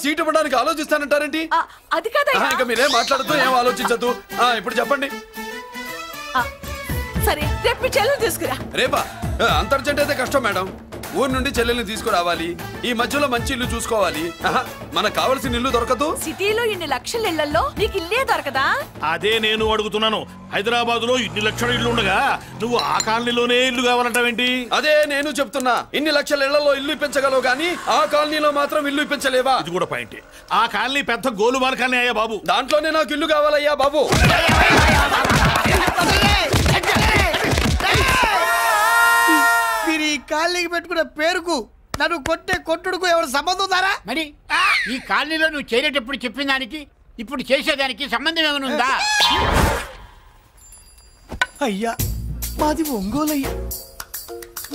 Seat ఇవ్వడానికి ఆలోచిస్తానంటారేంటి? అది కాదయ్యా. ఇంకా మీరేం మాట్లాడుతూ ఏం ఆలోచించదు. ఇప్పుడు చెప్పండి. సరే రేపు మీ చెల్లెలు తీసుకురా. రేపా? అంత అర్జెంట్ అయితే కష్టం మేడం. ఊరు నుండి చెల్లెల్ని తీసుకురావాలి, ఈ మధ్యలో మంచి ఇల్లు చూసుకోవాలి. మనకు కావాల్సిన ఇల్లు దొరకదు. సిటీలో ఇన్ని లక్షల ఇళ్లలో నీకు ఇల్లే దొరకదా? అదే నేను అడుగుతున్నాను. హైదరాబాద్ లో ఇన్ని లక్షల ఇల్లు ఉండగా నువ్వు ఆ కాలనీలోనే ఇల్లు కావాలంటావేంటి? అదే నేను చెప్తున్నా. ఇన్ని లక్షల ఇళ్లలో ఇల్లు ఇప్పించగలవు గానీ ఆ కాలనీలో మాత్రం ఇల్లు ఇప్పించలేవా? ఇది కూడా పాయింట్. ఆ కాలనీ పెద్ద గోలుమార్ కాలనీ అయ్యా బాబు. దాంట్లోనే నాకు ఇల్లు కావాలయ్యా బాబు. మీరు ఈ కాలనీకి పెట్టుకున్న పేరుకు నన్ను కొట్టే కొట్టుడుకు ఎవరు సంబంధం ఉందారా? మరి ఈ కాలనీలో నువ్వు చేరేటప్పుడు చెప్పిన దానికి ఇప్పుడు చేసేదానికి సంబంధం ఏమైనా ఉందా? అయ్యా మాది ఒంగోలయ్యా.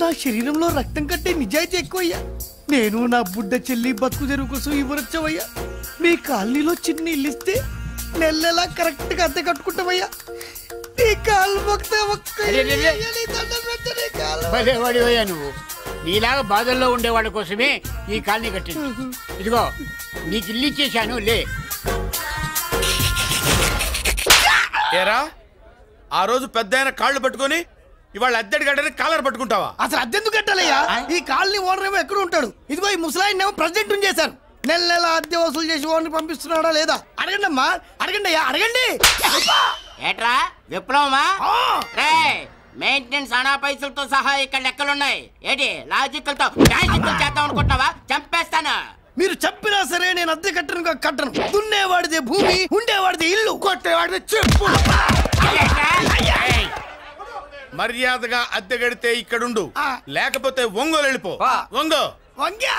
నా శరీరంలో రక్తం కట్టే నిజాయితీ ఎక్కువయ్యా. నేను నా బుడ్డ చెల్లి బతుకు తెరువు కోసం ఇవ్వరొచ్చావయ్యా. మీ కాలనీలో చిన్న ఇల్లు ఇస్తే నెలలా కరెక్ట్ గా అద్దె కట్టుకుంటామయ్యా. భలేవాడివయ్యా నువ్వు. నీలాగా బాధల్లో ఉండేవాళ్ళ కోసమే ఈ కాలనీ కట్టింది. ఇదిగో నీకు ఇల్లు ఇచ్చేశాను లే. ఏరా ఆ రోజు పెద్ద ఆయన కాళ్ళు పట్టుకొని ఇవాళ అద్దెడి గడ్డని కాలర్ పట్టుకుంటావా? అసలు అద్దెందుకు కట్టాలయ్యా? ఈ కాలనీ ఓనర్ ఏమో ఎక్కడ ఉంటాడు? ఇదిగో ఈ ముసలాయిన్ ఏమో ప్రెసిడెంట్ చేశారు. నెల నెల అద్దె వసూలు చేసి ఓనర్ పంపిస్తున్నాడా లేదా అడగండి అమ్మా. అడగండి అయ్యా అడగండి. ఏట్రా విప్లవమా? మెయింటెనెన్స్ అనా పైసలతో సహా ఇక్కడ లెక్కలున్నాయి. ఏంటి లాజికల్ తో మ్యాజికల్ చేద్దాం అనుకుంటున్నావా? చంపేస్తాను. మీరు చెప్పినా సరే నేను అద్దె కట్టను. దున్నేవాడిదే భూమి, ఉండేవాడిదే ఇల్లు, కొట్టేవాడిదే చెప్పు. మర్యాదగా అద్దె గడితే ఇక్కడుండు, లేకపోతే ఒంగోలు వెళ్ళిపో. ఒంగో వంగ్యా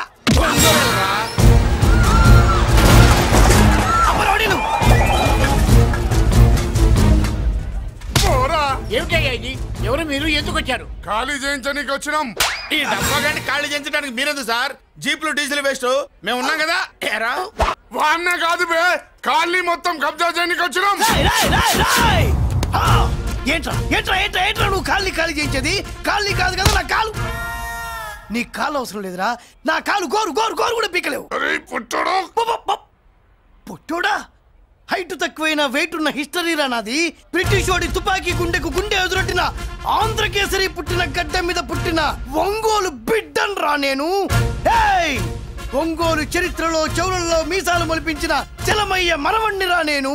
ఏమిటయ్యా ఇది? ఎవరు మీరు? ఎందుకు వచ్చారు? ఖాళీ చేయించడానికి వచ్చినాం. ఈ డబ్బా గంట ఖాళీ చేయించడానికి మీరెందు సార్? జీపులు డీజిల్ వేస్ట్, మేము ఉన్నాం కదా. ఏరా వాన్నే కాదు బే, ఖాళీ మొత్తం కబ్జా చేయడానికి వచ్చినాం. ఏంట్రా ఏంట్రా ఏంట్రా ఏంట్రా నువ్వు ఖాళీ చేయించేది? ఖాళీ కాదు కదా నా కాలు. నీ కాలు అవసరం లేదురా. నా కాలు గోరు గోరు గోరు కూడా పీకలేవు. పుట్టోడా? హైట్ తక్కువైన వెయిట్ ఉన్న హిస్టరీరా నాది. బ్రిటిష్ వాడి తుపాకీ గుండెకు గుండె ఎదురొట్టిన ఆంధ్రకేసరి పుట్టిన గడ్డ మీద పుట్టిన ఒంగోలు బిడ్డన్ రా నేను. ఒంగోలు చరిత్రలో చౌరల్లో మీసాలు మొలిపించిన చలమయ్య మనవణ్ణిరా నేను.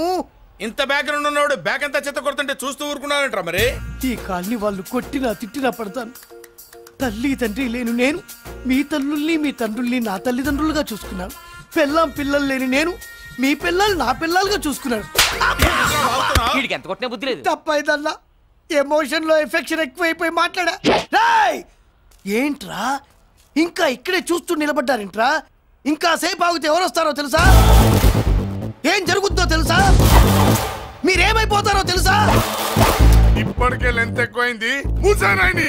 ఇంత బ్యాక్గ్రౌండ్ ఉన్నవాడు బ్యాక్ అంతా చెత్త కొడుతుంటే చూస్తూ ఊరుకున్నారంట. మరి ఈ కాల్ని వాళ్ళు కొట్టినా తిట్టినా పడతాను. తల్లి తండ్రి లేను నేను మీ తల్లుల్ని మీ తండ్రుల్ని నా తల్లిదండ్రులుగా చూసుకున్నాను. పెళ్ళాం పిల్లలు లేని నేను మీ పిల్లలు నా పిల్లలుగా చూసుకున్నాను. తప్పైదల్లా ఎమోషన్ లో ఎఫెక్షన్ ఎక్కువైపోయి మాట్లాడా. ఏంట్రా ఇంకా ఇక్కడే చూస్తూ నిలబడ్డారేంట్రా? ఇంకా సేపు ఆగితే ఎవరు వస్తారో తెలుసా? ఏం జరుగుతుందో తెలుసా? మీరేమైపోతారో తెలుసా? ఇప్పటికే లెంత్ ఎక్కువైంది. మూసానాయని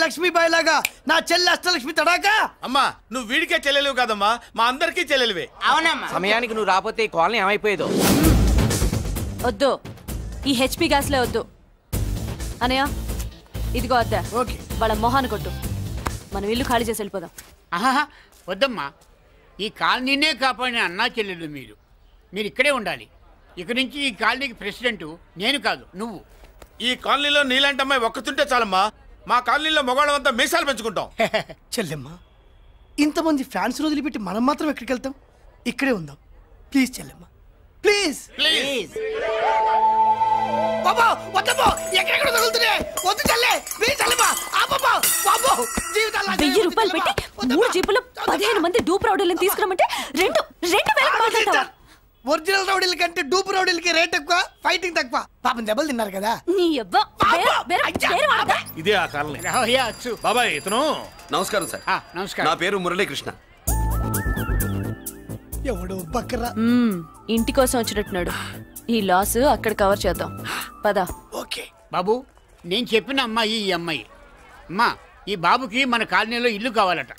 లక్ష్మీబాయి లాగా నా చెల్లి అష్టలక్ష్మి తడాకా. అమ్మా నువ్వు వీడికే చెల్లెలివి కాదమ్మా, మా అందరికీ చెల్లెలివే. అవునమ్మా. సమయానికి నువ్వు రాకపోతే ఈ కాలనీ ఏమైపోయేదో. వద్దు, ఈ హెచ్పి గ్యాస్లే వద్దు. అనయ్య ఇదిగో అద్దా, వాళ్ళ మొహాన్ని కొట్టు. మనం ఇల్లు ఖాళీ చేసి వెళ్ళిపోదాం. వద్దమ్మా, ఈ కాలనీనే కాపాడిన అన్నా చెల్లెలు మీరు ఇక్కడే ఉండాలి. ఇక నుంచి ఈ కాలనీకి ప్రెసిడెంట్ నేను కాదు నువ్వు. ఈ కాలనీలో నీలాంటి అమ్మాయి ఒక్కతుంటే చాలమ్మా. మా కాలనీలో మగవాళ్ళంతా మీసాలు పెంచుకుంటాం. చెల్లెమ్మ, ఇంతమంది ఫ్యాన్స్ వదిలిపెట్టి మనం మాత్రం ఎక్కడికి వెళ్తాం? ఇక్కడే ఉందాం ప్లీజ్ చెల్లెమ్మ, ప్లీజ్. బాబా వద్దమ్మో ఎక్కడెక్కడ తగులుతున్నాయి వద్దు చల్లే మీ చల్లమా అబ్బబ్బో బాబో జీవితాల్లో 1000 రూపాయలు పెట్టి 3 జీపులు 15 మంది డూప్ రౌడీలను తీసుకురమంటే 2000 మాట్లాడతావా? ఒరిజినల్ రౌడీల కంటే డూప్ రౌడీలకి రేట్ ఎక్కువ, ఫైటింగ్ తక్కువ. పాపం దెబ్బలు తిన్నారు కదా. నీ అబ్బా ఇదే ఆ కాలనీ. బాబాయ్ ఇతను. నమస్కారం సార్. నమస్కారం. నా పేరు మురళీకృష్ణ. ఎవడో బక్కరా ఇంటి కోసం వచ్చినట్టున్నాడు. ఈ లాస్ అక్కడ కవర్ చేద్దాం పద. ఓకే బాబు, నేను చెప్పిన అమ్మాయి ఈ అమ్మాయి. అమ్మా, ఈ బాబుకి మన కాలనీలో ఇల్లు కావాలట.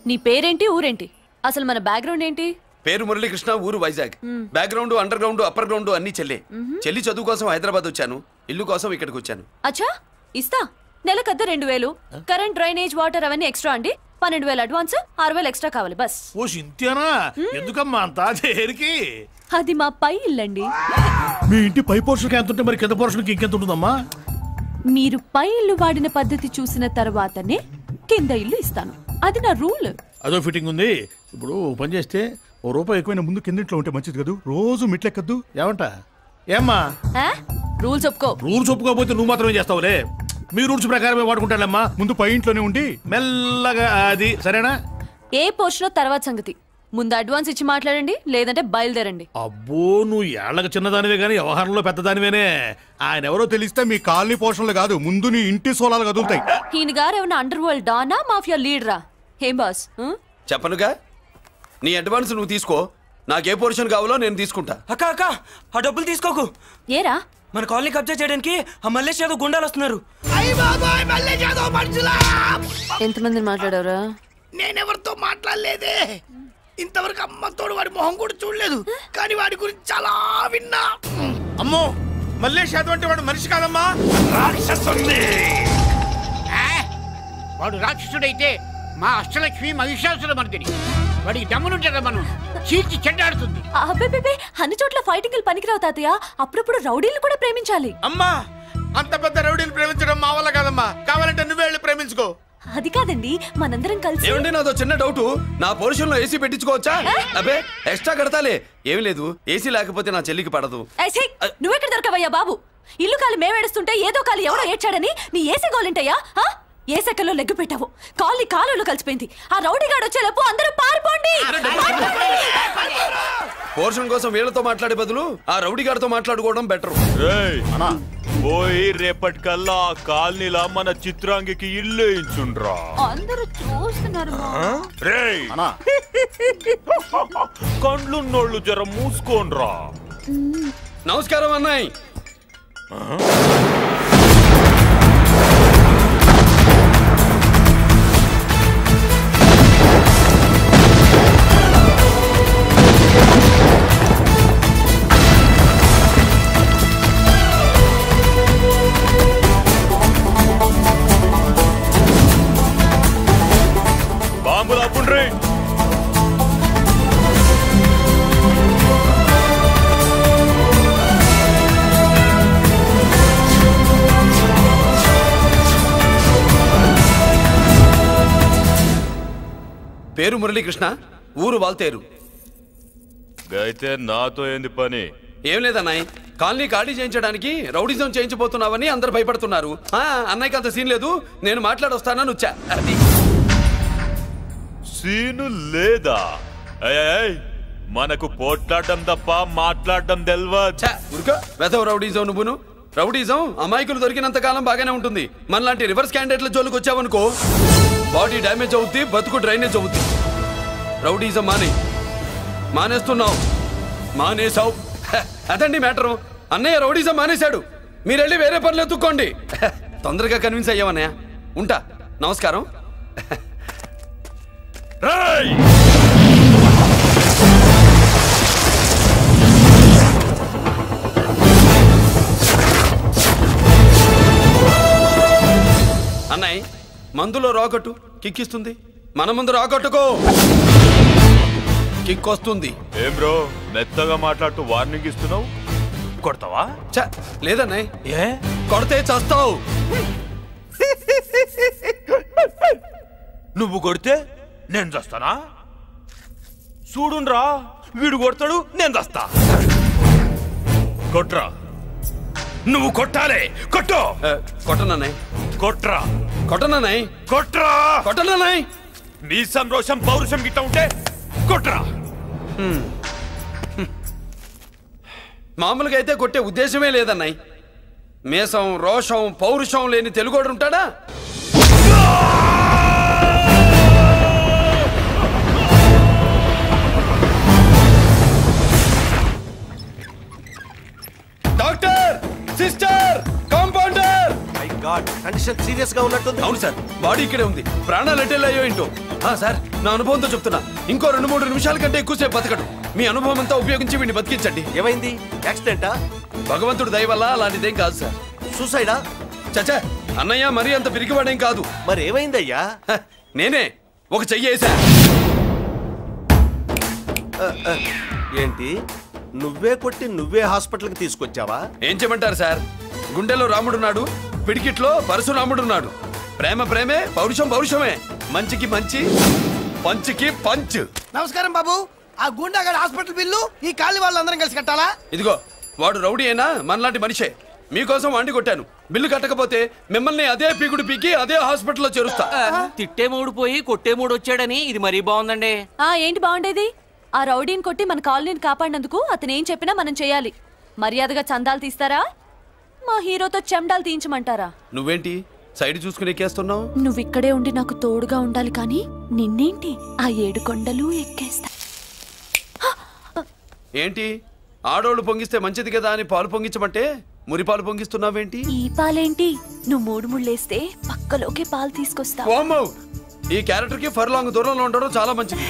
నీ పేరేంటి, ఊరేంటి, అసలు మన బ్యాక్గ్రౌండ్ ఏంటి? పేరు మురళీకృష్ణ, ఊరు Vizag. Background under ground upper ground అన్ని చెల్లి. చెల్లి చదువు కోసం హైదరాబాద్ వచ్చాను, ఇల్లు కోసం ఇక్కడికి వచ్చాను. అచ్చా, ఇస్తా. నెలకద్ద 2000, కరెంట్, డ్రైనేజ్, వాటర్ అవన్నీ ఎక్స్ట్రా అండి. 12,000 అడ్వాన్స్, 6,000 ఎక్స్ట్రా కావాలి బస్. ఓ సింత్యానా, ఎందుకమ్మా అంతా చేరికి? అది మా పై ఇల్లండి. మీ ఇంటి పై పోర్షన్కి ఎంత ఉంటే మరి కింద పోర్షన్కి ఇంకెంత ఉంటుందమ్మా? మీరు పై ఇల్లు వాడిన పద్ధతి చూసిన తర్వాతనే కింద ఇల్లు ఇస్తాను. అది నా రూల్. అదో ఫిట్టింగ్ ఉంది. ఇప్పుడు పని చేస్తే ₹1 ఎక్కువైనా ముందు కిందింట్లో ఉంటే మంచిది కదా, రోజు మిట్లెక్కద్దు. ఏమంట? ఏమ్మా రూల్స్ ఒప్పుకో. రూల్స్ ఒప్పుకోకపోతే నువ్వు మాత్రమే చేస్తావులే. మీ రూల్స్ ప్రకారమే వాడుకుంటానమ్మా. ముందు పై ఇంట్లోనే ఉండి మెల్లగా అది, సరేనా? ఏ పోర్షన్ తర్వాత సంగతి. ముందు అడ్వాన్స్ ఇచ్చి మాట్లాడండి, లేదంటే బయలుదేరండి. అబ్బో, నువ్వు ఏళ్ళకి చిన్నదానివే కానీ వ్యవహారంలో పెద్దదానివేనే. ఆయన ఎవరో తెలిస్తే మీ కాలనీ పోషణలు కాదు, ముందు నీ ఇంటి సోలాలు కదులుతాయి. ఈయన గారు ఏమన్నా అండర్ వరల్డ్ డానా, మాఫియా లీడరా? ఏం బాస్? చెప్పనుగా, నీ అడ్వాన్స్ నువ్వు తీసుకో. నాకే పోర్షన్ కావాలో నేను తీసుకుంటా. అక్క అక్క, ఆ డబ్బులు తీసుకోకు. ఏరా? మన కాలనీ కబ్జా చేయడానికి ఆ మల్లేష్ యాదవ్ గుండాలు వస్తున్నారు. ఎంతమందిని మాట్లాడారా? నేనెవరితో మాట్లాడలేదే. ఇంతవరకు అమ్మతోడు వాడి మొహం కూడా చూడలేదు, కానీ వాడి గురించి చాలా విన్నా. అమ్మో, మల్లేష్ యాదవ్ అంటే వాడు మనిషి కాదమ్మా, రాక్షసుని. వాడు రాక్షసుడైతే మా అష్టలక్ష్మి మహిషాసుల మర్దిని. వాడికి దమ్మునుంటారా మనం చీల్చి చెడ్డాడుతుంది. అబ్బే, అన్ని చోట్ల ఫైటింగ్ పనికిరావు తాతయ్య. అప్పుడప్పుడు రౌడీలు కూడా ప్రేమించాలి. అమ్మా, అంత పెద్ద రౌడీని ప్రేమించడం మా వల్ల కాదమ్మా. కావాలంటే నువ్వే వెళ్ళి ప్రేమించుకో. అది కాదండి, మనందరం కలిసి. ఏమండి, నాదో చిన్న డౌట్. నా పోర్షన్ లో ఏసీ పెట్టించుకోవచ్చా? అబ్బే, ఎక్స్ట్రా కడతాలే. ఏమి లేదు, ఏసీ లేకపోతే నా చెల్లికి పడదు. నువ్వెక్కడ దొరకవయ్యా బాబు? ఇల్లు కాలి మేమేడుస్తుంటే ఏదో కాలి ఎవడో ఏడ్చాడని నీ ఏసీ గోలింటయ్యా? ఏ సెకల్లో లెగ్గు పెట్టావు? కాలి కాలులో కలిసిపోయింది. ఆ రౌడీగాడు వచ్చేలోపు అందరూ పారిపోండి. పోర్షన్ కోసం వీళ్ళతో మాట్లాడే బదులు ఆ రౌడీ గారితో మాట్లాడుకోవడం బెటర్. పోయి రేపటికల్లా ఆ కాలనీలా మన చిత్రాంగికి ఇల్లు ఇచ్చుండ్రా. అందరూ చూస్తున్నారు. కండ్లున్నోళ్ళు జర మూసుకోండ్రా. నమస్కారం అన్నాయ్. బాంబులు అప్పుండ్రీ. పేరు మురళీకృష్ణ, ఊరు వాల్తేరు. అయితే నాతో ఏంది పని? ఏం లేదన్నాయ్, కాలనీ ఖాళీ చేయించడానికి రౌడిజం చేయించబోతున్నావని అందరు భయపడుతున్నారు. అన్నయ్యకి అంత సీన్ లేదు, నేను మాట్లాడొస్తానని వచ్చా. అది సీను లేదా? మనకు పోట్లాడడం తప్ప మాట్లాడడం తెల్వా. వెధవ రౌడీజం. నువ్వును రౌడీజం అమాయకులు దొరికినంత కాలం బాగానే ఉంటుంది. మనలాంటి రివర్స్ క్యాండిడేట్ల జోలికి వచ్చావనుకో, బాడీ డ్యామేజ్ అవుద్ది, బతుకు డ్రైనేజ్ అవుద్ది. రౌడీజం మానేస్తున్నావు, మానేసావు. అదండి మ్యాటరు. అన్నయ్య రౌడీజం మానేశాడు, మీరెళ్ళి వేరే పనులు ఎత్తుక్కోండి. తొందరగా కన్విన్స్ అయ్యామన్నయ్య. ఉంటా, నమస్కారం. అన్నయ్య, మందులో రాకట్టు కిక్కిస్తుంది, మన ముందు రాకట్టుకో కిక్ వస్తుంది. ఏం బ్రో, మెత్తగా మాట్లాడుతూ వార్నింగ్ ఇస్తున్నావు? కొడతావా? లేదన్నయ్య, కొడితే చస్తావు. నువ్వు కొడితే నేను చస్తానా? చూడుండ్రా, వీడు కొడతాడు, నేను చస్తా. కొట్రా, నువ్వు కొట్టాలి. కొట్టు. కొట్టనన్నాయ్. కొట్రా. కొట్టనన్నాయ్. కొట్రా. కొట్టనన్నాయ్. నీ సంతోషం పౌరుషం గిట్ట ఉంటే కొట్రా. మామూలుగా అయితే కొట్టే ఉద్దేశమే లేదన్నాయ్. మేషం రోషం పౌరుషం లేని తెలుగోడు ఉంటాడా? Doctor, sister, compounder. My God, condition serious గా ఉన్నట్టుంది. అవును సార్, బాడీ ఇక్కడే ఉంది. ప్రాణాలు ఎట్టెళ్ళాయో ఏంటో. సార్, నా అనుభవంతో చెప్తున్నా, ఇంకో 2-3 నిమిషాల కంటే ఎక్కువసేపు బతకడు. మీ అనుభవం అంతా ఉపయోగించి వీడిని బతికించండి. ఏమైంది? యాక్సిడెంటా? భగవంతుడు దయ వల్ల అలాంటిదేం కాదు సార్. సూసైడా? చచ్చా, అన్నయ్య మరీ అంత పిరికివాడేం కాదు. మరి ఏమైందయ్యా? నేనే ఒక చెయ్యి వేసా. ఏంటి, నువ్వే కొట్టి నువ్వే హాస్పిటల్కి తీసుకొచ్చావా? ఏం చేయమంటారు సార్, గుండెలో రాముడున్నాడు, పిడికిట్లో పరశురాముడున్నాడు. ప్రేమ ప్రేమే, పౌరుషం పౌరుషమే. మంచికి మంచి, పంచికి పంచ్. నమస్కారం బాబు. ఆ గుండాగడ్ హాస్పిటల్ బిల్లు ఈ కాలి వాళ్ళందరం కలిసి కట్టాలా? ఇదిగో, వాడు రౌడీ అయినా మనలాంటి మనిషే. మీకోసం వండి కొట్టాను. బిల్లు కట్టకపోతే మిమ్మల్ని అదే పీకుడు పీకి అదే హాస్పిటల్లో చేరుస్తా. తిట్టే మూడు పోయి కొట్టే మూడు వచ్చాడని ఇది మరీ బాగుందండి. ఏంటి బాగుండేది? ఆ రౌడీని కొట్టి మన కాలనీని కాపాడినందుకు అతను ఏం చెప్పినా మనం చేయాలి. మర్యాదగా చందాలు తీస్తారా, మా హీరోతో చెండాలు తీయించమంటారా? నువ్వేంటి సైడ్ చూసుకుని ఎక్కేస్తున్నావు? నువ్విక్కడే ఉండి నాకు తోడుగా ఉండాలి, కానీ నిన్నేంటి ఆ 7 కొండలు ఎక్కేస్తా. ఏంటి, ఆడోళ్ళు పొంగిస్తే మంచిది కదా అని పాలు పొంగించమంటే మురిపాలు పొంగిస్తున్నావేంటి? ఈ పాలేంటి, నువ్వు 3 ముళ్ళేస్తే పక్కలోకే పాలు తీసుకొస్తా. ఓమ్మో, ఈ క్యారెక్టర్ కి ఫర్ లాంగ్ దూరంలో ఉండడం చాలా మంచిది.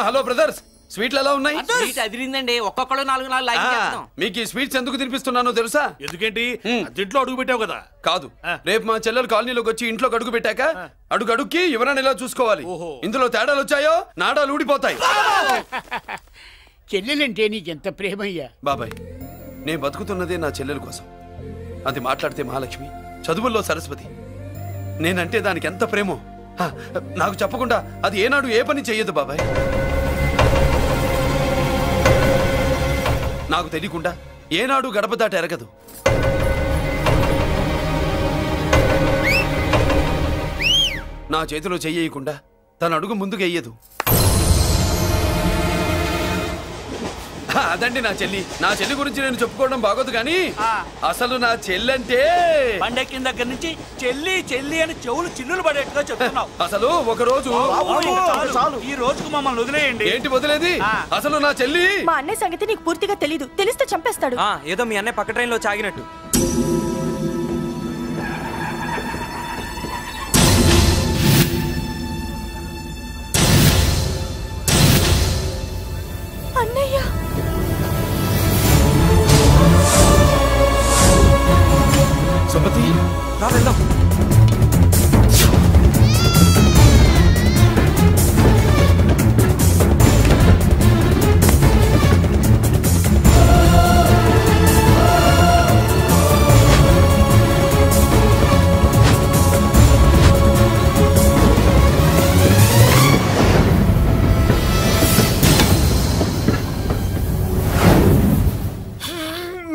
హలో బ్రదర్స్, స్వీట్లు ఎలా ఉన్నాయి? స్వీట్ అదిరిందండి, ఒక్కొక్కడు 4 లైక్ చేద్దాం. మీకు ఈ స్వీట్స్ ఎందుకు తినిపిస్తున్నానో తెలుసా? ఎందుకేంటి, ఇంట్లో అడుగు పెట్టావు కదా. కాదు, రేపు మా చెల్లెలు కాలనీలోకి వచ్చి ఇంట్లో అడుగు పెట్టాక అడుగుకి ఎవరైనా ఇలా చూసుకోవాలి. ఇందులో తేడాలు వచ్చాయో నాడాలు ఊడిపోతాయి. చెల్లెలంటే నీకెంత ప్రేమయ్యా? బాబాయ్, నేను బతుకుతున్నదే నా చెల్లెల కోసం. అది మాట్లాడితే మహాలక్ష్మి, చదువుల్లో సరస్వతి. నేనంటే దానికి ఎంత ప్రేమో నాకు చెప్పకుండా అది ఏనాడు ఏ పని చెయ్యదు బాబాయ్. నాకు తెలియకుండా ఏనాడు గడప దాట ఎరగదు. నా చేతిలో చెయ్యకుండా తన అడుగు ముందుకు వెయ్యదు. అదండి నా చెల్లి. నా చెల్లి గురించి నేను చెప్పుకోవడం బాగోదు కానీ అసలు నా చెల్లంటే పండెక్కిన దగ్గర నుంచి చెల్లి చెల్లి అని చెవులు చిల్లులు పడేట్టుగా చెప్తున్నావు. అసలు ఒక రోజు ఈ రోజుకు మమ్మల్ని వదిలేయండి. ఏంటి వదిలేది? అసలు నా చెల్లి. మా అన్నయ్య సంగతి నీకు పూర్తిగా తెలీదు. తెలిస్తే చంపేస్తాడు. ఏదో మీ అన్నయ్య పక్క ట్రైన్ లో చాగినట్టు. అన్నయ్య, సుమతి, రా వెళ్దాం.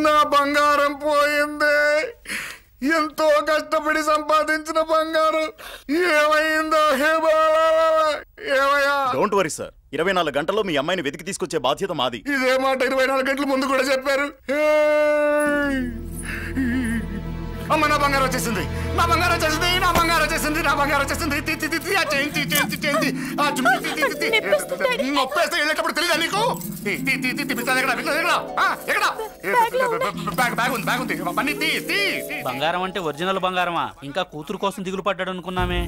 నా బంగారం పోయింది. ఎంతో కష్టపడి సంపాదించిన బంగారం ఏమైందో? ఏమయ్యా? డోంట్ వరీ సార్, 24 గంటల్లో మీ అమ్మాయిని వెతికి తీసుకొచ్చే బాధ్యత మాది. ఇదే మాట 24 గంటల ముందు కూడా చెప్పారు. అమ్మ, నా బంగారం వచ్చేసింది, నా బంగారం వచ్చేసింది, నా బంగారం వచ్చేసింది, నా బంగారం వచ్చేసింది. నొప్పేస్తే వెళ్ళేటప్పుడు తెలియదా నీకు? బంగారం అంటే ఒరిజినల్ బంగారమా? ఇంకా కూతురు కోసం దిగులు పడ్డాడు అనుకున్నామే.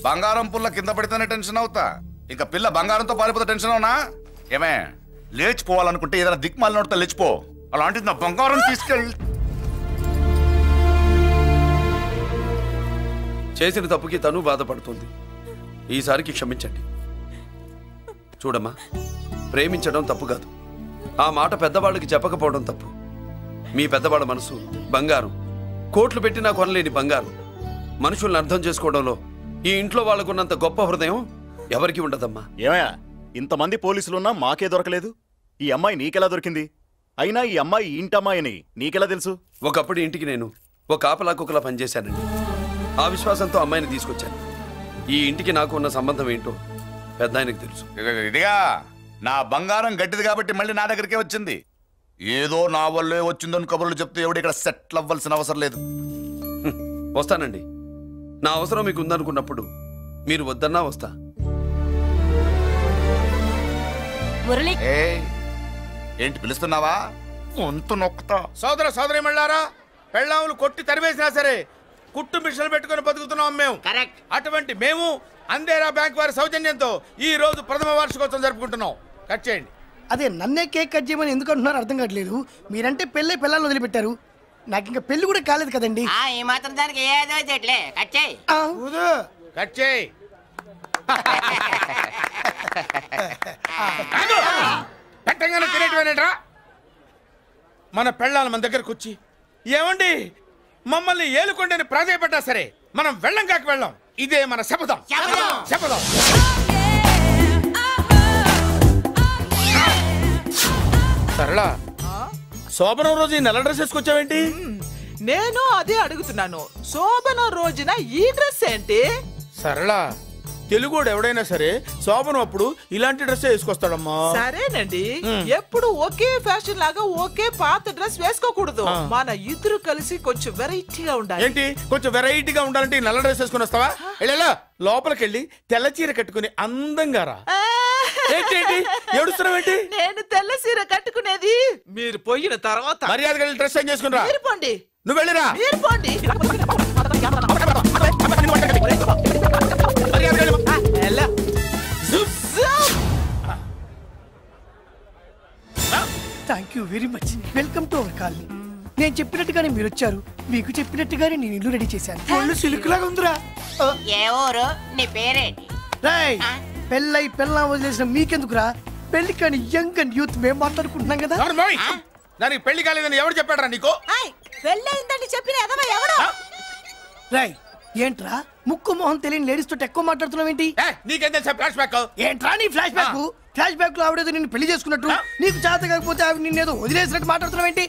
బంగారం పుల్ల కింద పడితేనే టెన్షన్ అవుతా, ఇంకా పిల్ల బంగారంతో పారిపోతే టెన్షన్ అవునా? ఏమే, లేచిపోవాలనుకుంటే ఏదైనా దిక్మాల నోడితే లేచిపో. అలాంటిది నా బంగారం తీసుకెళ్ళి. చేసిన తప్పుకి తను బాధపడుతుంది. ఈసారికి క్షమించండి. చూడమ్మా, ప్రేమించడం తప్పు కాదు, ఆ మాట పెద్దవాళ్ళకి చెప్పకపోవడం తప్పు. మీ పెద్దవాళ్ళ మనసు బంగారం, కోట్లు పెట్టినా కొనలేని బంగారం. మనుషుల్ని అర్థం చేసుకోవడంలో ఈ ఇంట్లో వాళ్ళకున్నంత గొప్ప హృదయం ఎవరికి ఉండదమ్మా. ఏమయ్యా, ఇంతమంది పోలీసులున్నా మాకే దొరకలేదు. ఈ అమ్మాయి నీకెలా దొరికింది? అయినా ఈ అమ్మాయి ఇంటమ్మాయి అని నీకెలా తెలుసు? ఒకప్పుడు ఇంటికి నేను ఒక ఆపలా కుక్కలా పనిచేశానండి. ఆ విశ్వాసంతో అమ్మాయిని తీసుకొచ్చాను. ఈ ఇంటికి నాకు ఉన్న సంబంధం ఏంటో పెద్ద ఆయనకు తెలుసు. ఇదిగా నా బంగారం గట్టిది కాబట్టి మళ్ళీ నా దగ్గరికే వచ్చింది. ఏదో నా వల్లే వచ్చిందని కబుర్లు చెప్తే ఎవడు ఇక్కడ సెటిల్ అవ్వాల్సిన అవసరం లేదు. వస్తానండి. నా అవసరం మీకు ఉందనుకున్నప్పుడు మీరు వద్దన్నా వస్తా. ఏంటి పిలుస్తున్నావా? వంతు నొక్కుతా. సోదర సోదరి మళ్ళారా, పెళ్ళాములు కొట్టి తరివేసినా సరే కుట్టు మిషన్లు పెట్టుకుని బతుకుతున్నాం మేము. అటువంటి మేము అందేరా బ్యాంక్ వారి సౌజన్యంతో ఈ రోజు ప్రథమ వార్షికోత్సవం జరుపుకుంటున్నాం. కట్ చేయండి. అదే నన్నే కేక్ కట్ చేయమని ఎందుకు అంటున్నారో అర్థం కావట్లేదు. మీరంటే పెళ్ళే పిల్లల్ని వదిలిపెట్టారు, నాకు ఇంకా పెళ్లి కూడా కాలేదు కదండి. ఈ మాత్రం దానికి ఏదో చెట్లే కట్ చేయి. కట్ చేయి. పెట్టంగానే తినేటివేనేట్రా? మన పెళ్ళాలు మన దగ్గరకు వచ్చి ఏమండి మమ్మల్ని ఏలుకొండని ప్రాధాయపడ్డా సరే మనం వెళ్ళం కాక వెళ్ళం. ఇదే మన శపథం. శపథం. సరళా, శోభనం రోజు ఈ నల్ల డ్రెస్ వేసుకొచ్చావేంటి? నేను అదే అడుగుతున్నాను. శోభనం రోజున ఈ డ్రెస్ ఏంటి? సరళా, తెలుగుడు ఎవడైనా సరే శోభనం అప్పుడు ఇలాంటి డ్రెస్ వేసుకొస్తాడమ్మా. సరేనండి, ఎప్పుడు ఒకే ఫ్యాషన్ లాగా ఒకే పాత డ్రెస్ వేసుకోకూడదు. మన ఇద్దరు కలిసి కొంచెం వెరైటీగా ఉండాలి. ఏంటి కొంచెం వెరైటీగా ఉండాలంటే నల్ల డ్రెస్ వేసుకుని వస్తావా? వెళ్ళా లోపలికి వెళ్ళి తెల్ల చీర కట్టుకుని అందంగా రా. ఏంటి ఏడుస్తున్నావేంటి? నేను తెల్ల చీర కట్టుకునేది మీరు పోయిన తర్వాత. మర్యాదగా వెళ్ళి డ్రెస్ చేంజ్ చేసుకుని రా. మీరు పోండి. నువ్వు వెళ్ళిరా. మీరు పోండి. Thank you very much. Welcome to our colony. నేను చెప్పినట్టుగానే మీరు వచ్చారు, మీకు చెప్పినట్టుగానే నేను ఇల్లు రెడీ చేశాను. ఒళ్ళు సిల్క్ లాగా ఉందిరా. ఏ ఊరు? నీ పేరేంటి? రాయ్, పెళ్ళై పెళ్ళా వదిలేసిన మీకెందుకురా? పెళ్లి కాని యంగ్ అండ్ యూత్ మేము మాట్లాడుకుంటున్నాం కదా. దానికి పెళ్లి కాలేదని ఎవరు చెప్పాడరా నీకు? పెళ్ళయిందని చెప్పిన ఎవరు? రాయ్, ఏంట్రా ముక్కు మొహం తెలియని లేడీస్ తోటి ఎక్కువ మాట్లాడుతున్నావు ఏంటి? నీకేం తెలుసా ఫ్లాష్ బ్యాక్? ఏంట్రా నీ ఫ్లాష్ బ్యాక్? ఫ్లాష్ బ్యాక్ లో ఆవిడేదో నిన్ను పెళ్లి చేసుకున్నట్టు, నీకు చేత కాకపోతే ఆవిడ నిన్నేదో వదిలేసినట్టు మాట్లాడుతున్నావు ఏంటి?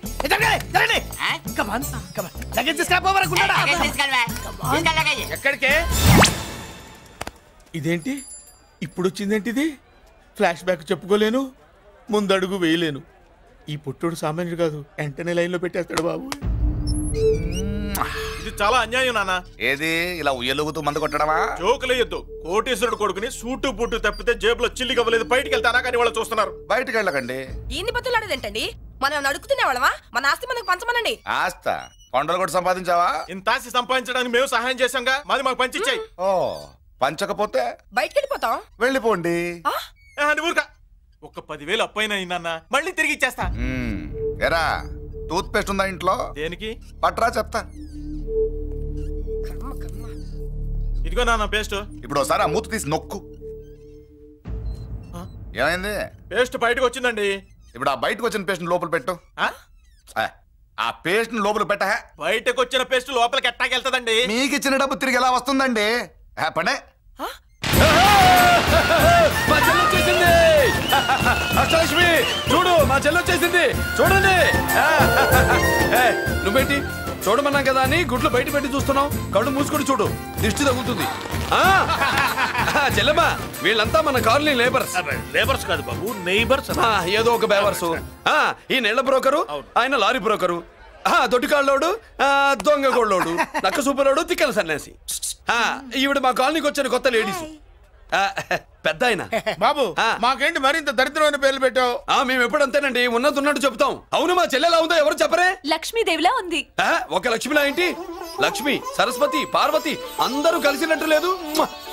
ఎక్కడికే? ఇదేంటి ఇప్పుడు వచ్చిందేంటి? ఇది ఫ్లాష్ బ్యాక్ చెప్పుకోలేను, ముందడుగు వేయలేను. ఈ పుట్టుడు సామాన్యుడు కాదు, వెంటనే లైన్ లో పెట్టేస్తాడు బాబు. ఇది చాలా అన్యాయం నాన్న. ఏది ఇలా ఉయ్యలుగుతూ మందు కొట్టడమా? జోకులేయొద్దు. కోటేశ్వరుడు కొడుకుని సూటు బూటు తప్పితే జేబులో చిల్లి కవ్వలేదు, బయటికి వెళ్తానా కానీ వాళ్ళు చూస్తున్నారు. బయటికి వెళ్ళకండి. ఈయన్ని బతులాడేదేంటండి? మనం నడుకుతున్న వాళ్ళమా? మన ఆస్తి మనకు పంచమనండి. ఆస్త కొండలు కూడా సంపాదించావా? ఇంత ఆస్తి సంపాదించడానికి మేము సహాయం చేశాంగా, మాది మాకు పంచిచ్చాయి. ఓ పంచకపోతే బయటికి వెళ్ళిపోతాం. వెళ్ళిపోండి. ఊరుక. ఒక 10,000 అప్పైనా నాన్న, మళ్ళీ తిరిగి ఇచ్చేస్తా. ఎరా టూత్ పేస్ట్ ఉందా ఇంట్లో? దేనికి? పట్రా చెప్తా. ఇదిగో నాన్న పేస్ట్. ఇప్పుడు ఒకసారి ఆ మూత తీసి నొక్కు. ఏమైంది? పేస్ట్ బయటకు వచ్చిందండి. ఇప్పుడు ఆ బయటకు వచ్చిన పేస్ట్ లోపల పెట్టు. ఆ పేస్ట్ లోపల పెట్ట. బయటకు వచ్చిన పేస్ట్ లోపలికి ఎట్టాకెళ్తదండి? మీకు ఇచ్చిన డబ్బు తిరిగి ఎలా వస్తుందండి? పడే మా చెల్లి వచ్చేసింది. అష్టలక్ష్మి చూడు, మా చెల్లి వచ్చేసింది. చూడండి. నువ్వేంటి చూడమన్నాం కదా అని గుడ్లు బయట పెట్టి చూస్తున్నావు? కళ్ళు మూసుకొని చూడు, దిష్టి తగులుతుంది. చెల్లెమ్మా, వీళ్ళంతా మన కాలనీ లేబర్స్. లేబర్స్ కాదు బాబు, నైబర్స్. ఏదో ఒక బేవర్సు. ఈ నెళ్ల బ్రోకరు, ఆయన లారీ బ్రోకరు, దొడ్డికాళ్ళోడు, దొంగ గోళ్ళోడు, నక్క సూపరోడు, తిక్కల సన్యాసి. ఈవిడ మా కాలనీకి వచ్చిన కొత్త లేడీస్. పెద్ద ఆయన. బాబు మాకేంటి మరింత దరిద్రమైన పేర్లు పెట్టావు? మేము ఎప్పుడంతేనండి, ఉన్నది ఉన్నట్టు చెప్తాం. అవును, మా చెల్లెలా ఉందో ఎవరు చెప్పరే? లక్ష్మీదేవిలా ఉంది. ఒక లక్ష్మిలా ఏంటి? లక్ష్మి, సరస్వతి, పార్వతి అందరూ కలిసినట్టు లేదు.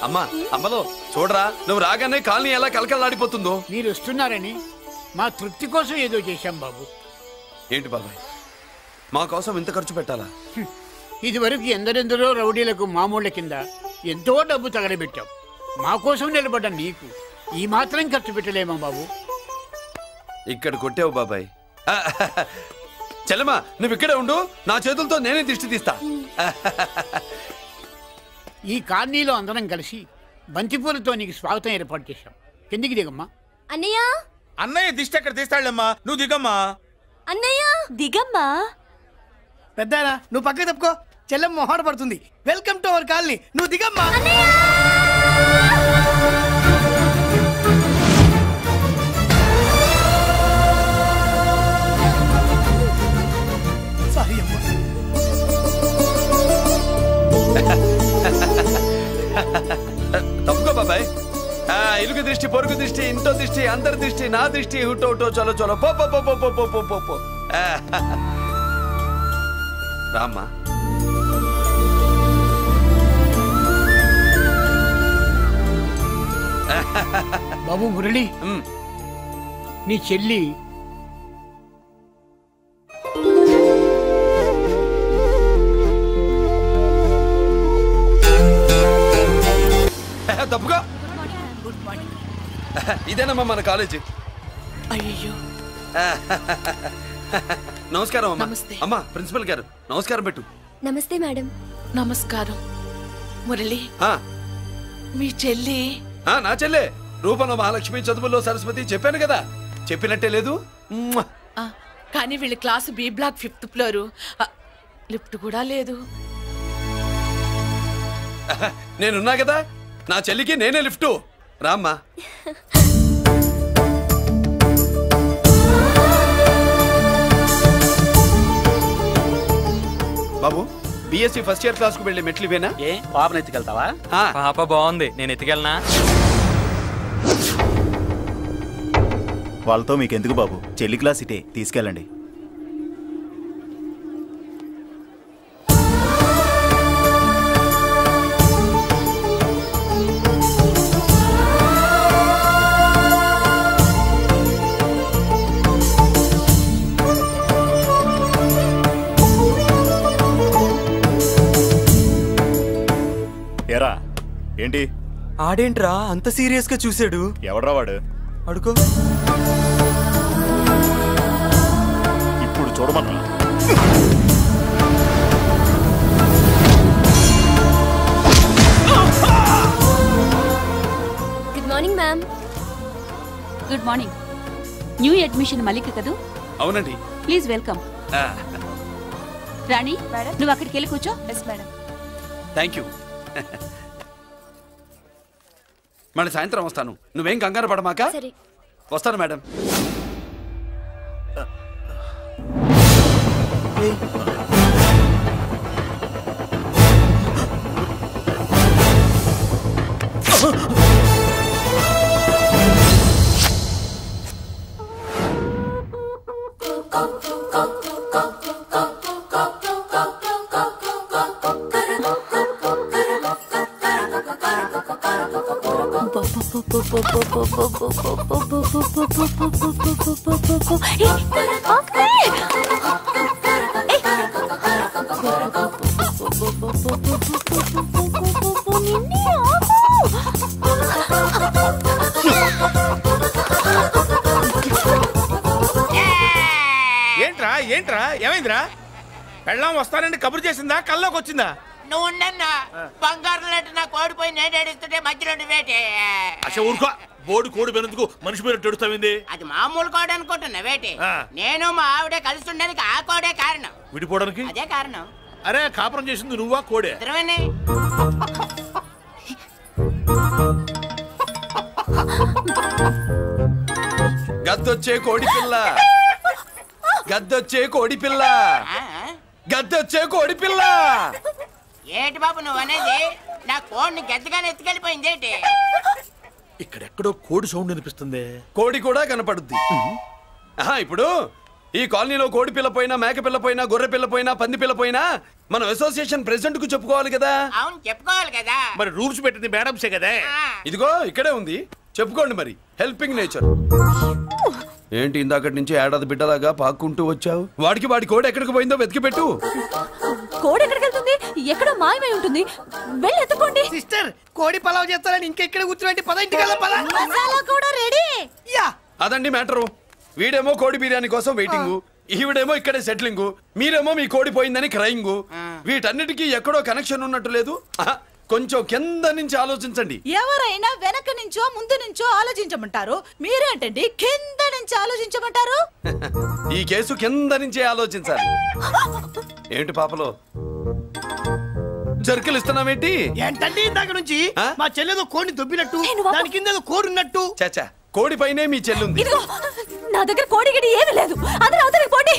అమ్మా అమ్మలో చూడరా, నువ్వు రాగానే కాలనీ ఎలా కలకలాడిపోతుందో. మీరు వస్తున్నారని మా తృప్తి కోసం ఏదో చేశాం బాబు. ఏంటి బాబాయ్, మా కోసం ఇంత ఖర్చు పెట్టాలా? ఇదివరకు ఎందరెందరో రౌడీలకు మామూళ్ళ కింద ఎంతో డబ్బు తగలబెట్టాం. మా కోసం నిలబడ్డ నీకు ఈ మాత్రం ఖర్చు పెట్టలేమా బాబు? ఇక్కడ కొట్టావు బాబాయ్. చెల్లెమ్మా, నువ్వు ఇక్కడే ఉండు, నా చేతులతో నేనే దిష్టి తీస్తా. ఈ కాలనీలో అందరం కలిసి బంతిపూలతో నీకు స్వాగతం ఏర్పాటు చేశాం. కిందికి దిగమ్మా. అన్నయ్య అన్నయ్య దిష్టి ఎక్కడ తీస్తాడమ్మా, నువ్వు దిగమ్మా. అన్నయ్య దిగమ్మా. పెద్దాయన నువ్వు పక్కకి తప్పుకో, చెల్లెమ్మ మొహాట పడుతుంది. వెల్కమ్ టు అవర్ కాలనీ, నువ్వు దిగమ్మా. సారీ అమ్మా. తప్పుకో బాబాయ్. ఇరుగు దృష్టి, పొరుగు దృష్టి, ఇంటో దృష్టి, అందరి దృష్టి, నా దృష్టి, హుటో హుటో చలో చలో పో పో పో పో పో పో పో పో. రామ్మా. బాబు మురళి, నీ చెల్లి తప్పుకో. ఇదేనమ్మా మన కాలేజీ. అయ్యో నమస్కారం అమ్మా. నమస్తే. అమ్మా ప్రిన్సిపల్ గారు నమస్కారం పెట్టు. నమస్తే మేడం. నమస్కారం. మురళి, ఆ, మీ చెల్లి నా చెల్లె రూపంలో మహాలక్ష్మి, చదువుల్లో సరస్వతి. చెప్పాను కదా, చెప్పినట్టే లేదు. కానీ వీళ్ళ class B block 5th floor, lift కూడా లేదు. నేనున్నా కదా, నా చెల్లికి నేనే లిఫ్ట్. రామ్మా. బాబు, బిఎస్సి ఫస్ట్ ఇయర్ క్లాస్ కు వెళ్ళి మెట్లు ఇవేనా? ఏ పాపను ఎత్తుకెళ్తావా? పాప బాగుంది, నేను ఎత్తుకెళ్ళనా? వాళ్ళతో మీకెందుకు బాబు, చెల్లి క్లాస్ ఇటే, తీసుకెళ్ళండి. ఎరా ఏంటి ఆడేంట్రా అంత సీరియస్ గా చూసాడు? ఎవడ్రా వాడు? అడుకో. ఇప్పుడు చూడమన్నా. Good morning ma'am. Good morning. New admission Mallika కదూ? అవునండి. Please welcome. రాణి, నువ్వు అక్కడికి వెళ్ళి కూర్చో. Yes madam. Thank you. మళ్ళీ సాయంత్రం వస్తాను, నువ్వేం కంగారు పడమాక. వస్తాను మేడం. ఏంట్రా ఏంట్రా ఏమైందిరా? పెళ్ళాం వస్తానండి కబురు చేసిందా, కల్లోకి వచ్చిందా? నువ్వు ఉండన్నా బంగారం లాంటి నాకు ఓడిపోయి నేను ఏడుస్తుంటే మధ్యలో వేటే. ఊరుకో, బోర్డు కోడి పెనందుకు మనిషి పేరు తెడుస్తావింది. అది మామూలు కోడి అనుకుంటున్నా వేటే. నేను మా ఆవిడే కలిసి ఉండడానికి ఆ కోడే కారణం. విడిపోవడానికి అదే కారణం. అరే కాపురం చేసింది నువ్వా కోడే? ఇద్దరమేనే. గద్దొచ్చే కోడి పిల్ల, గద్దొచ్చే కోడి పిల్ల, గద్దొచ్చే కోడి పిల్ల. ఏంటి బాబు నువ్వు అనేది? నా కోడిని గద్దగానే ఎత్తుకెళ్ళిపోయింది ఏంటి? ఇక్కడెక్కడో కోడి సౌండ్ అనిపిస్తుంది. కోడి కూడా కనపడుద్ది. ఇప్పుడు ఈ కాలనీలో కోడి పిల్ల పోయినా, మేక పిల్ల పోయినా, గొర్రె పిల్ల పోయినా, పంది పిల్ల పోయినా మనం అసోసియేషన్ ప్రెసిడెంట్ కు చెప్పుకోవాలి కదా. అవును చెప్పుకోవాలి కదా. మరి రూల్స్ పెట్టింది మేడమ్సే కదా. ఇదిగో ఇక్కడే ఉంది, చెప్పుకోండి మరి. Helping nature. ఏంటి ఇందాకటి నుంచి ఏడాది బిడ్డలాగా పాక్కుంటూ వచ్చావు? వాడికి వాడి కోడి ఎక్కడికి పోయిందో వెతికి పెట్టు. కోడి ఎక్కడికి వెళ్తుంది? ఎక్కడో మాయమై ఉంటుంది, వెళ్ళి ఎత్తుకోండి. సిస్టర్, కోడి పలావ్ చేస్తారని ఇంకెక్కడ కూర్చోండి, పద ఇంటికి పద. మసాలా కూడా రెడీ. యా అదండి మ్యాటరు. వీడేమో కోడి బిర్యానీ కోసం వెయిటింగ్, ఈవిడేమో ఇక్కడే సెటిలింగ్, మీరేమో మీ కోడి పోయిందని క్రయింగ్. వీటన్నిటికీ ఎక్కడో కనెక్షన్ ఉన్నట్టు లేదు. కొంచెం కింద నుంచి ఆలోచించండి. ఎవరైనా వెనక నుంచో ముందు నుంచో ఆలోచించమంటారు, మీరేంటండి కింద నుంచి ఆలోచించమంటారు? ఈ కేసు కింద నుంచే ఆలోచించాలి. ఏంటి పాపలో జర్కలు ఇస్తున్నావేంటి? ఏంటండి ఇందాక నుంచి మా చెల్లెదో కోడిని దొబ్బినట్టు, దాని కింద కోరున్నట్టు. చాచా, కోడి పైనే మీ చెల్లుంది. నా దగ్గర కోడి గిడి ఏమీ లేదు. అందరూ అవతలికి పోండి.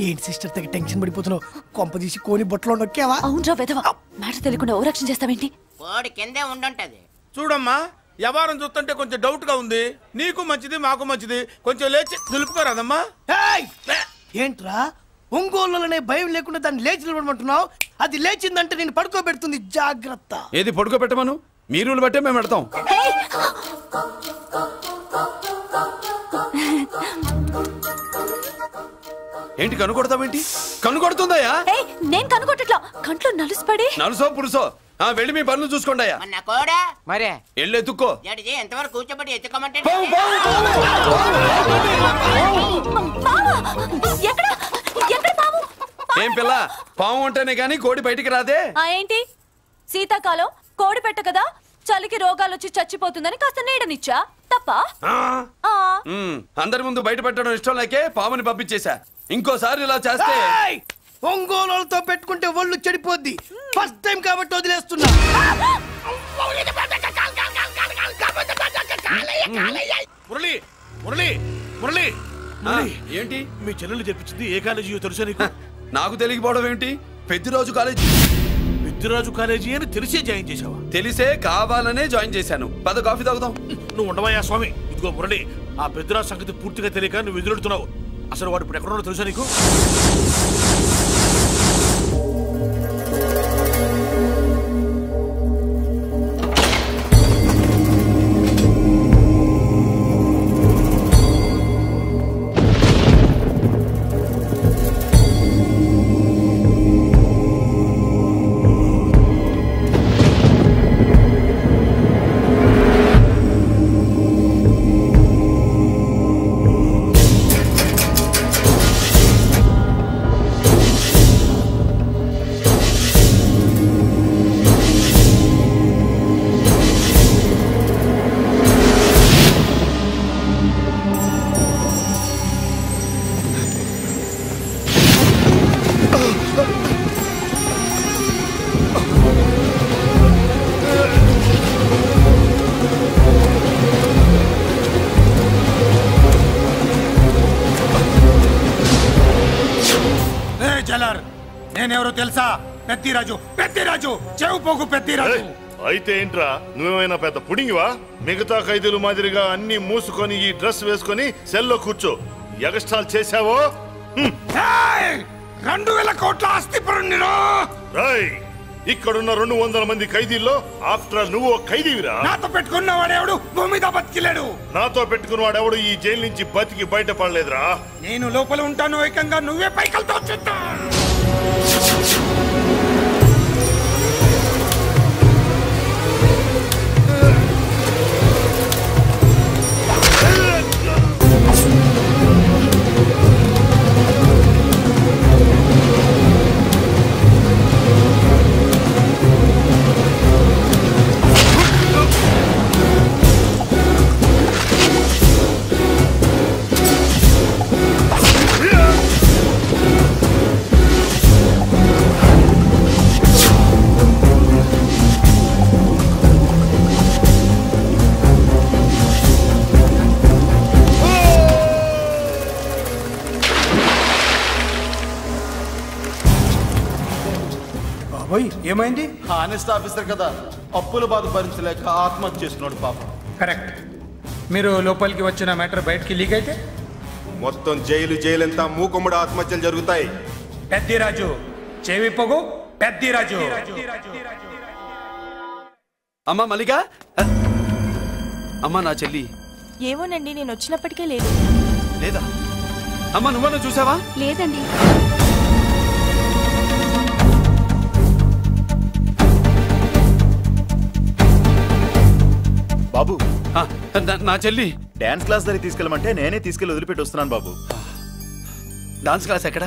ఏంటి సిస్టర్ తెగ టెన్షన్ పడిపోతున్నావు? కొంపదీసి కోని బొట్టలో నొక్కావా? అవునరా వెధవ, మాట తెలియకుండా ఓ రక్షణ చేస్తావేంటి? కోడి కిందే ఉండుంటది. చూడమ్మా, వ్యవహారం చూస్తుంటే కొంచెం డౌట్ గా ఉంది. నీకు మంచిది, మాకు మంచిది. కొంచెం లేచి నిలుపుకోరాదమ్మా. ఏంట్రా ఒంగోలులోనే భయం లేకుండా దాన్ని లేచి నిలబడమంటున్నావు? అది లేచిందంటే నేను పడుకోబెడుతుంది, జాగ్రత్త. ఏది పడుకోబెట్టమను? మీ రూల్ బట్టే మేము పెడతాం. ఏంటి కనుకొడతావేంటి? కనుకొడుతుందయ్యా? నేను కనుకొట్టట్లా, కంట్లో నలుసుపడి. నలుసో పురుసో వెళ్ళి మీ పనులు చూసుకోండి అయ్యా. మరే వెళ్ళి ఎత్తుక్కో. ఎంతవరకు కూర్చోబెట్టి ఎత్తుకోమంటే ఏం పిల్ల, పాము ఉంటేనే గాని కోడి బయటికి రాదే. ఏంటి శీతాకాలం కోడి పెట్ట కదా, చలికి రోగాలు వచ్చి చచ్చిపోతుందని కాస్త నీడనిచ్చా తప్ప. అందరి ముందు బయట పెట్టడం ఇష్టం లేకే పాముని పంపించేశా. ఇంకోసారి ఇలా చేస్తే ఒంగోలుతో పెట్టుకుంటే ఒళ్ళు చెడిపోద్ది. ఫస్ట్ టైం కాబట్టి వదిలేస్తున్నా. మురళి మురళి మురళి ఏంటి మీ చెల్లెలు చెప్పించింది ఏ కాలేజీ తెలుసా నీకు? నాకు తెలియకపోవడం ఏంటి? పెద్దిరాజు కాలేజీ. పెద్దిరాజు కాలేజీ అని తెలిసే జాయిన్ చేసావా? తెలిసే కావాలనే జాయిన్ చేశాను. పద కాఫీ తాగుదాం. నువ్వు ఉండవయ్యా స్వామి. ఇదిగో మురళి, ఆ పెద్దిరాజు సంగతి పూర్తిగా తెలియక నువ్వు ఎదురెడుతున్నావు. అసలు వాడు ఇప్పుడు ఎక్కడున్నాడో తెలుసా నీకు? నేనెవరో తెలుసా? పెద్దిరాజు, పెద్దిరాజు, చెవు పోగు పెద్దిరాజు. అయితే ఏంట్రా, నువ్వేమైనా పెద్ద పుడింగివా? మిగతా ఖైదీలు మాదిరిగా అన్ని మూసుకొని ఈ డ్రెస్ వేసుకొని సెల్లో కూర్చో. ఎగస్ట్రాల్ చేశావో 2000 కోట్ల ఆస్తి పరుణ్ణిరో. ఇక్కడున్న 200 మంది ఖైదీల్లో ఆఫ్టర్ ఆల్ నువ్వు ఖైదీవిరా. నాతో పెట్టుకున్నవాడెవడు భూమి మీద బతికిలేడు. నాతో పెట్టుకున్నవాడెవడు ఈ జైలు నుంచి బతికి బయటపడలేదురా. నేను లోపల ఉంటాను, ఏకంగా నువ్వే పైకలతో చూస్తా. ఏమైంది? హానెస్ట్ ఆఫీసర్ కదా, అప్పుల బాధ భరించలేక ఆత్మహత్య చేసుకున్నాడు పాపం. కరెక్ట్. మీరు లోపలికి వచ్చిన మ్యాటర్ బయటికి లీక్ అయితే మొత్తం జైలు అంతా మూకుమ్మడి ఆత్మహత్యలు జరుగుతాయి. పెద్దిరాజు చెవి పొగు, పెద్దిరాజు. అమ్మా మల్లిక, అమ్మా నా చెల్లి. ఏమోనండి, నేను వచ్చినప్పటికే లేదు. లేదా? అమ్మా నువ్వన్నా చూసావా? లేదండి. బాబు, నా చెల్లి డాన్స్ క్లాస్ దగ్గర తీసుకెళ్ళమంటే నేనే తీసుకెళ్ళి వదిలిపెట్టి వస్తున్నాను బాబు. డాన్స్ క్లాస్ ఎక్కడ?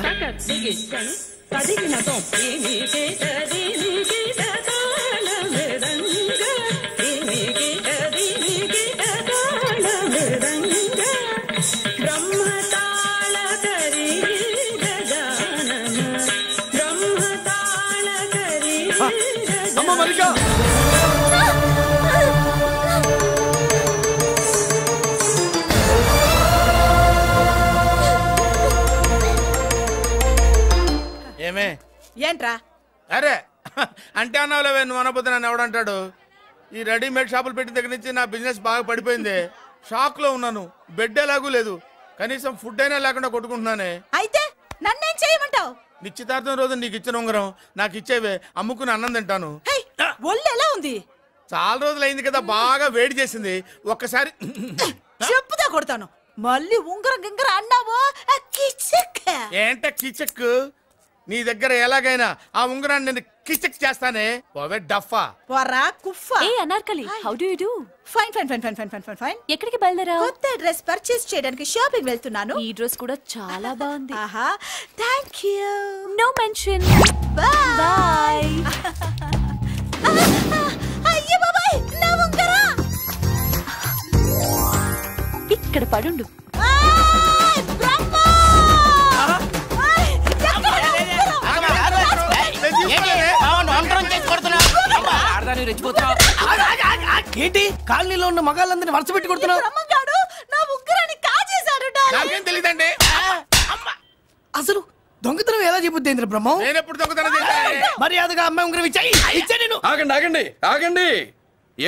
అమ్మ మల్లిక ఏమే ఏంట్రా? అరే అంటే అన్నావులేవే, నువ్వు అనబోతే నన్ను ఎవడంటాడు. ఈ రెడీమేడ్ షాపులు పెట్టిన దగ్గర నుంచి నా బిజినెస్ బాగా పడిపోయింది. షాక్ లో ఉన్నాను. బెడ్ ఎలాగూ లేదు, కనీసం ఫుడ్ అయినా లేకుండా కొట్టుకుంటున్నానే. అయితే నన్నేం చేయమంటావు? నిశ్చితార్థం రోజు నీకు ఇచ్చిన ఉంగరం నాకు ఇచ్చేవే, అమ్ముకుని అన్నం తింటాను. ఒళ్ళు ఎలా ఉంది? చాలా రోజులు అయింది కదా, బాగా వేడి చేసింది. ఒక్కసారి చెప్పుదా కొడతాను. మళ్ళీ ఉంగరం గింగర అన్నావో ఏంట కిచక్. నీ దగ్గర ఎలాగైనా ఆ ఉంగరాన్ని నేను కిచక్ చేస్తానే. ఓవే డఫా పోరా కుఫా. ఏ Anarkali, how do you do? Fine fine fine fine fine fine fine fine. ఎక్కడికి బయలుదేరావు? కొత్త డ్రెస్ పర్చేస్ చేయడానికి షాపింగ్ వెళ్తున్నాను. ఈ డ్రెస్ కూడా చాలా బాగుంది. ఆహా, థాంక్యూ. No mention. బై. అయ్యో బాబాయ్, నా ఉంగరం ఇక్కడ పడుండు. ఏంటి కాలనీలో ఉన్న మగాళ్ళందరినీ వరుస పెట్టి కొడుతున్నావు? నా ఉంగరాన్ని కాజేశాడు. నాకేం తెలియదండి. అసలు దొంగతనం ఎలా చెబుద్ది బ్రహ్మం? నేను ఎప్పుడు దొంగతనం చేశాను? మర్యాదగా అమ్మాయి ఉంగరం ఇచ్చాయి. ఆగండి ఆగండి ఆగండి.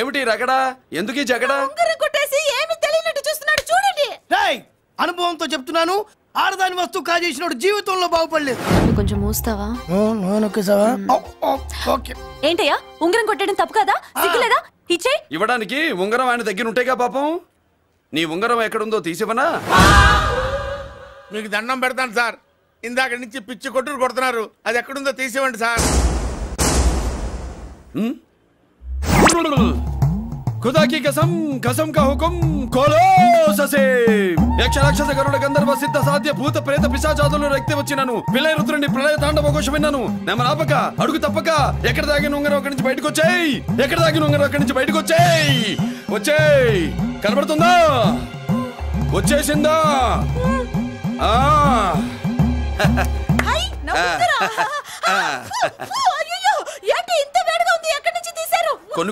ఏమిటి రగడా? ఎందుకు ఈ జగడా? ఉంగరం కొట్టేసి ఏమీ తెలియనట్టు చూస్తున్నాడు, చూడండి. రేయ్, అనుభవంతో చెప్తున్నాను, ఆడదాని వస్తువు కాజేసినోడు జీవితంలో బాగుపడలేదు. కొంచెం మూస్తావా? ఏంటయ్యా, ఉంగరం కొట్టడం తప్పు కదా? సిగ్గులేదా? ఇచ్చే. ఇవ్వడానికి ఉంగరం ఆయన దగ్గర ఉంటేగా పాపం. నీ ఉంగరం ఎక్కడుందో తీసివనా? మీకు దండం పెడతాను సార్, ఇందాక నుంచి పిచ్చి కొట్టుడు కొడుతున్నారు. అది ఎక్కడుందో తీసివ్వండి సార్. खुदा की कसम, कसम का हुकुम खोलो ससे. యక్ష రాక్షస గరుడ గంధర్వ సిద్ధ సాధ్య భూత ప్రేత పిశాచాదులను రక్తి వచ్చినాను. విలయ రుద్రుని ప్రళయ తాండవ ఘోషం విన్నాను. నెమలాపక అడుగు తప్పక ఎక్కడ దాగిన ఉంగరం అక్కడి నుంచి బయటకు వచ్చేయ్. ఎక్కడ దాగిన ఉంగరం అక్కడి నుంచి బయటకు వచ్చేయ్. వచ్చేయ్. కనబడుతుందా? వచ్చేసిందా?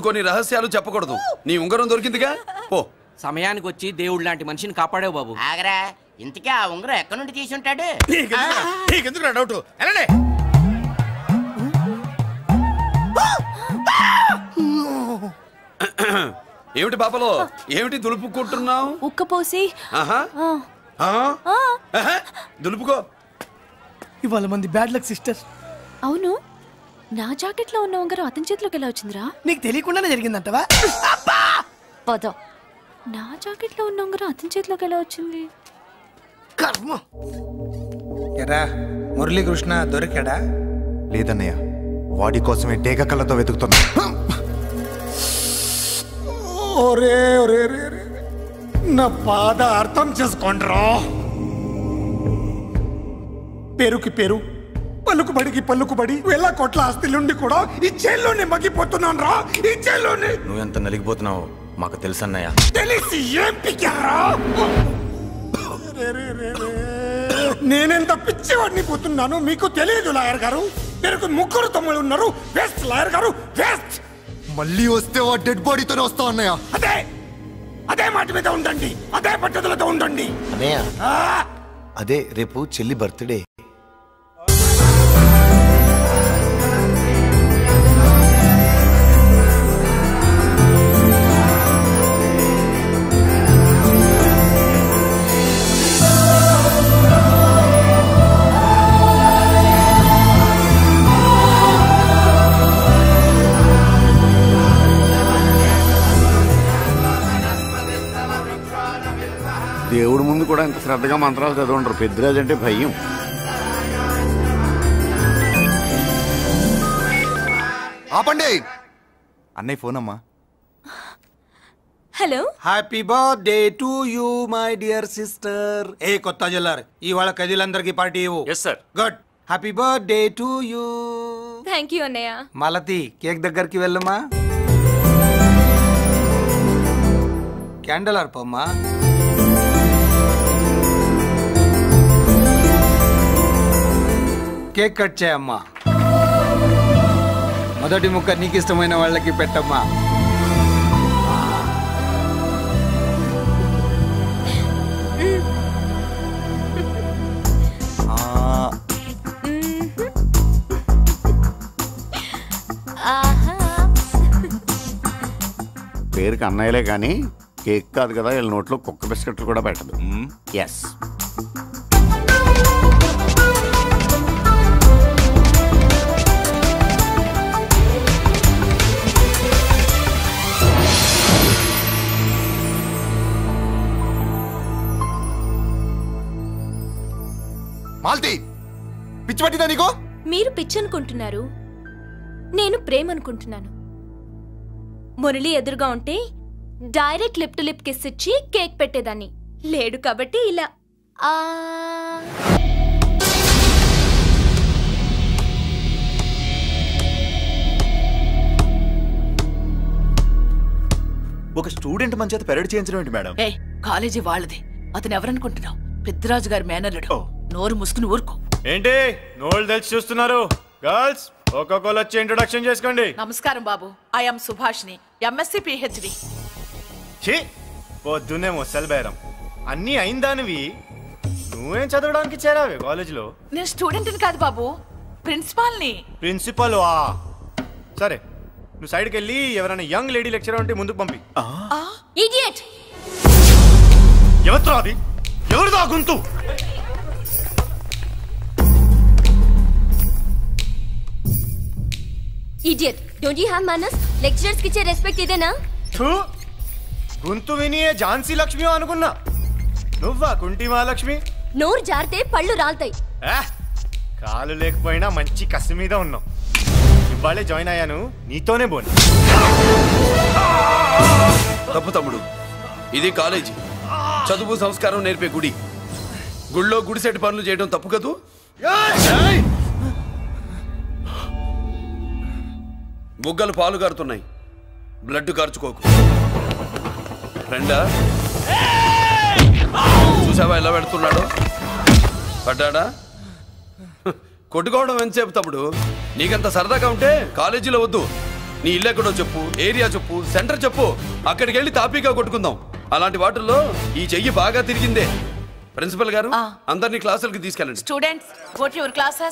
కొన్ని రహస్యాలు చెప్పకూడదు. నీ ఉంగరం దొరికిందిగా, పో. సమయానికి వచ్చి దేవుడు లాంటి మనిషిని కాపాడావు బాబు. ఆగరా, ఇంతకీ ఆ ఉంగరం ఎక్కడి నుండి తీసి ఉంటాడు? నీకెందుకు డౌట్? వెళ్ళండి. ఏమిటి పాపలో, ఏమిటి దులుపుకుంటున్నావు? ఉక్కపోసి. దులుపుకో. ఇవాళ మంది బ్యాడ్ లక్ సిస్టర్. అవును, నా జాకెట్ లో ఉన్న ఉంగరం అతని చేతిలోకి ఎలా వచ్చిందిరా? నీకు తెలియకుండానే జరిగిందంటవా? పద. నా జాకెట్ లో ఉన్న ఉంగరం అతని చేతిలోకి ఎలా వచ్చింది? కర్మ. ఎరా మురళీకృష్ణ దొరికాడా? లేదన్నయ్య, వాడి కోసమే డేగ కళ్ళతో వెతుకుతున్నా. ఒరే ఒరే నా బాధ అర్థం చేసుకోండిరా. పేరుకి పేరు, పలుకుబడికి పలుకుబడి, వేల కోట్ల ఆస్తిలుండి కూడా ఈ జైల్లోనే మగ్గిపోతున్నాను రా. ఈ జైల్లోనే. నువ్వెంత నలిగిపోతున్నావు మాకు తెలుసన్నయ్య. తెలిసి ఏం పిక్కారా? నేనెంత పిచ్చివాడిని పోతున్నాను మీకు తెలియదు లాయర్ గారు. పేరుకు ముగ్గురు తమ్ముళ్ళు ఉన్నారు. వేస్ట్ లాయర్ గారు, వేస్ట్. మళ్ళీ వస్తే ఆ డెడ్ బాడీతోనే వస్తావు అన్నయ్య. అదే మాట మీద ఉండండి, అదే పద్ధతులతో ఉండండి అన్నయ్య. అదే రేపు చెల్లి బర్త్డే. దేవుడి ముందు కూడా ఇంత శ్రద్ధగా మంత్రాలు చదవంటారు. పెద్దరాజు అంటే భయం. ఆపండి. అన్నయ్య ఫోన్ అమ్మా. Hello. Happy birthday to you my dear sister. ఏ కొత్త జల్లార్, ఇవాళ కదిలందరికీ పార్టీ ఇవ్వు. Yes sir. Good. Happy birthday to you. Thank you అన్నయ్య. మాలతి, కేక్ దగ్గరికి వెళ్ళమ్మా. క్యాండల్ ఆర్పమ్మా. కేక్ కట్ చేయమ్మా. మొదటి ముక్క నీకు ఇష్టమైన వాళ్ళకి పెట్టమ్మా. పేరుకి అన్నయ్యలే కానీ కేక్ కాదు కదా, వీళ్ళ నోట్లో కుక్క బిస్కెట్లు కూడా పెట్టదు. ఎస్. మాల్తి, పిచ్చి పట్టిందా నీకు? మీరు పిచ్చి అనుకుంటున్నారు, నేను ప్రేమ అనుకుంటున్నాను. మురళి ఎదురుగా ఉంటే direct lip to lip kiss ఇచ్చి కేక్ పెట్టేదాన్ని. లేడు కాబట్టి ఇలా. ఒక స్టూడెంట్ మన చేత పెరడ్ చేయించడం ఏంటి మేడం? ఏ కాలేజీ వాళ్ళది, అతను ఎవరనుకుంటున్నావు? పెద్దరాజు గారి మేనల్లుడు. నోరు ముసుకుని ఊరుకో. ఏంటి నోళ్ళు తెలిసి చూస్తున్నారు? గర్ల్స్ ఒక్కొక్కరు వచ్చి ఇంట్రొడక్షన్ చేసుకోండి. నమస్కారం బాబు, ఐఎమ్ సుభాష్ని, ఎంఎస్సి పిహెచ్డి. ఛీ, పొద్దున్నే ముసలి బేరం అన్నీ అయిందానివి. నువ్వేం చదవడానికి చేరావే కాలేజీలో? నేను స్టూడెంట్ని కాదు బాబు, ప్రిన్సిపాల్ని. ప్రిన్సిపల్ వా? సరే, నువ్వు సైడ్కి వెళ్ళి ఎవరైనా యంగ్ లేడీ లెక్చరర్ ఉంటే ముందుకు పంపి. ఇడియట్! ఎవరితో అది? ఎవరిదో ఆ గొంతు? ఇడియట్! డోంట్ యు హావ్ మనస్? లెక్చరర్స్ కి ఇచ్చే రెస్పెక్ట్ ఇదేనా? గొంతు విని ఝాన్సీ లక్ష్మి అనుకున్నా. నువ్వా కుంటి మహాలక్ష్మి? నోరు జారితే పళ్ళు రాల్తాయి. కాలు లేకపోయినా మంచి కసి మీద ఉన్నావు. ఇవాళే జాయిన్ అయ్యాను, నీతోనే బోను. తప్పు తమ్ముడు, ఇది కాలేజీ, చదువు సంస్కారం నేర్పే గుడి. గుళ్ళో గుడిసెట్టి పనులు చేయడం తప్పు కదూ? బుగ్గలు పాలు కారుతున్నాయి, బ్లడ్ కార్చుకోకు. ఫ్రెండా, చూసావా ఎలా పెడుతున్నాడు? పడ్డాడా? కొట్టుకోవడం ఎంతసేపు తమ్ముడు? నీకంత సరదాగా ఉంటే కాలేజీలో వద్దు. నీ ఇల్లు ఎక్కడో చెప్పు, ఏరియా చెప్పు, సెంటర్ చెప్పు, అక్కడికి వెళ్ళి తాపీగా కొట్టుకుందాం. అలాంటి వాటిల్లో ఈ చెయ్యి బాగా తిరిగిందే. ప్రిన్సిపల్ గారు, అందరినీ క్లాసులకి తీసుకెళ్ళండి. Students, go to your classes.